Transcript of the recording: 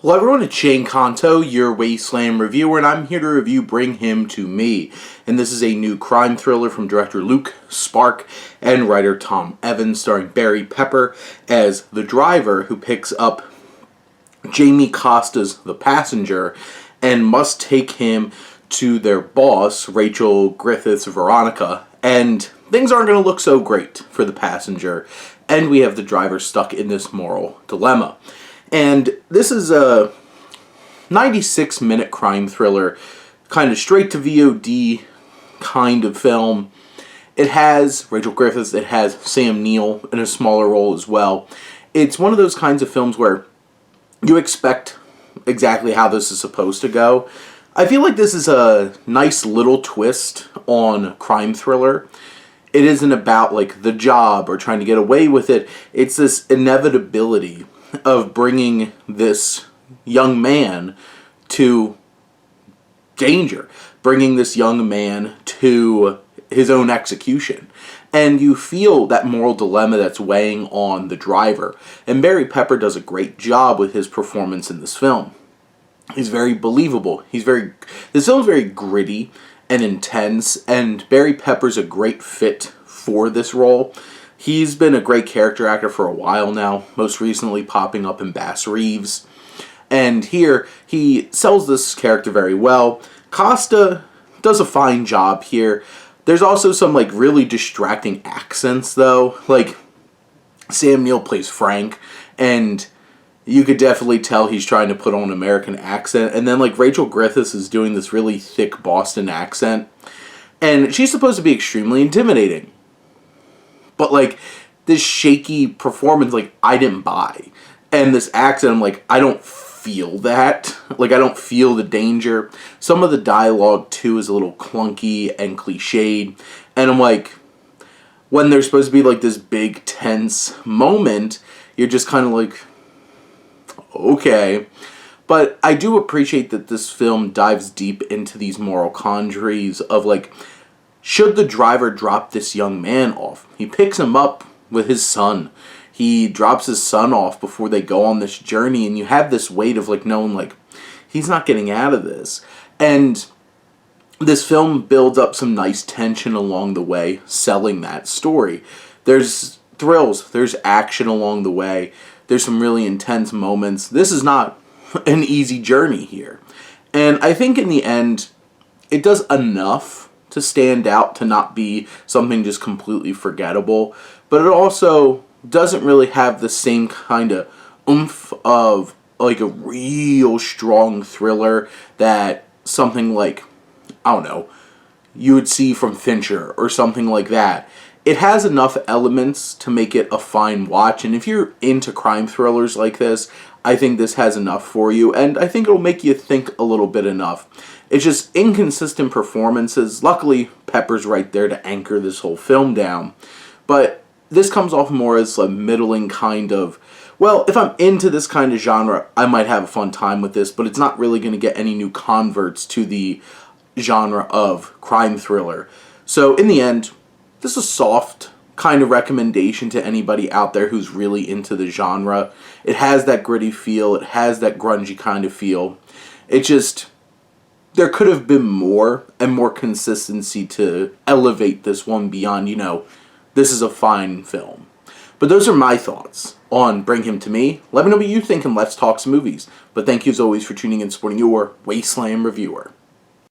Hello everyone, it's Shane Kanto, your Wasteland reviewer, and I'm here to review Bring Him to Me. And this is a new crime thriller from director Luke Spark and writer Tom Evans, starring Barry Pepper as the driver who picks up Jamie Costa's the passenger and must take him to their boss, Rachel Griffith's Veronica, and things aren't going to look so great for the passenger, and we have the driver stuck in this moral dilemma. And this is a 96-minute crime thriller, kind of straight to VOD kind of film. It has Rachel Griffiths, it has Sam Neill in a smaller role as well. It's one of those kinds of films where you expect exactly how this is supposed to go. I feel like this is a nice little twist on crime thriller. It isn't about like the job or trying to get away with it. It's this inevitability of bringing this young man to danger, bringing this young man to his own execution. And you feel that moral dilemma that's weighing on the driver. And Barry Pepper does a great job with his performance in this film. He's very believable. This film's very gritty and intense, and Barry Pepper's a great fit for this role. He's been a great character actor for a while now, most recently popping up in Bass Reeves. And here, he sells this character very well. Costa does a fine job here. There's also some like really distracting accents though. Like, Sam Neill plays Frank, and you could definitely tell he's trying to put on an American accent. And then like Rachel Griffiths is doing this really thick Boston accent. And she's supposed to be extremely intimidating. But, like, this shaky performance, like, I didn't buy. And this accent, I'm like, I don't feel that. Like, I don't feel the danger. Some of the dialogue, too, is a little clunky and cliched. And I'm like, when there's supposed to be, like, this big, tense moment, you're just kind of like, okay. But I do appreciate that this film dives deep into these moral quandaries of, like, should the driver drop this young man off? He picks him up with his son. He drops his son off before they go on this journey, and you have this weight of like knowing like he's not getting out of this. And this film builds up some nice tension along the way, selling that story. There's thrills, there's action along the way. There's some really intense moments. This is not an easy journey here. And I think in the end, it does enough to stand out, to not be something just completely forgettable, but it also doesn't really have the same kind of oomph of like a real strong thriller that something like, I don't know, you would see from Fincher or something like that. It has enough elements to make it a fine watch, and if you're into crime thrillers like this, I think this has enough for you, and I think it'll make you think a little bit enough. It's just inconsistent performances. Luckily, Pepper's right there to anchor this whole film down. But this comes off more as a middling kind of, well, if I'm into this kind of genre, I might have a fun time with this, but it's not really going to get any new converts to the genre of crime thriller. So in the end, this is a soft kind of recommendation to anybody out there who's really into the genre. It has that gritty feel. It has that grungy kind of feel. It just, there could have been more and more consistency to elevate this one beyond, you know, this is a fine film. But those are my thoughts on Bring Him to Me. Let me know what you think and let's talk some movies. But thank you as always for tuning in and supporting your Wasteland reviewer.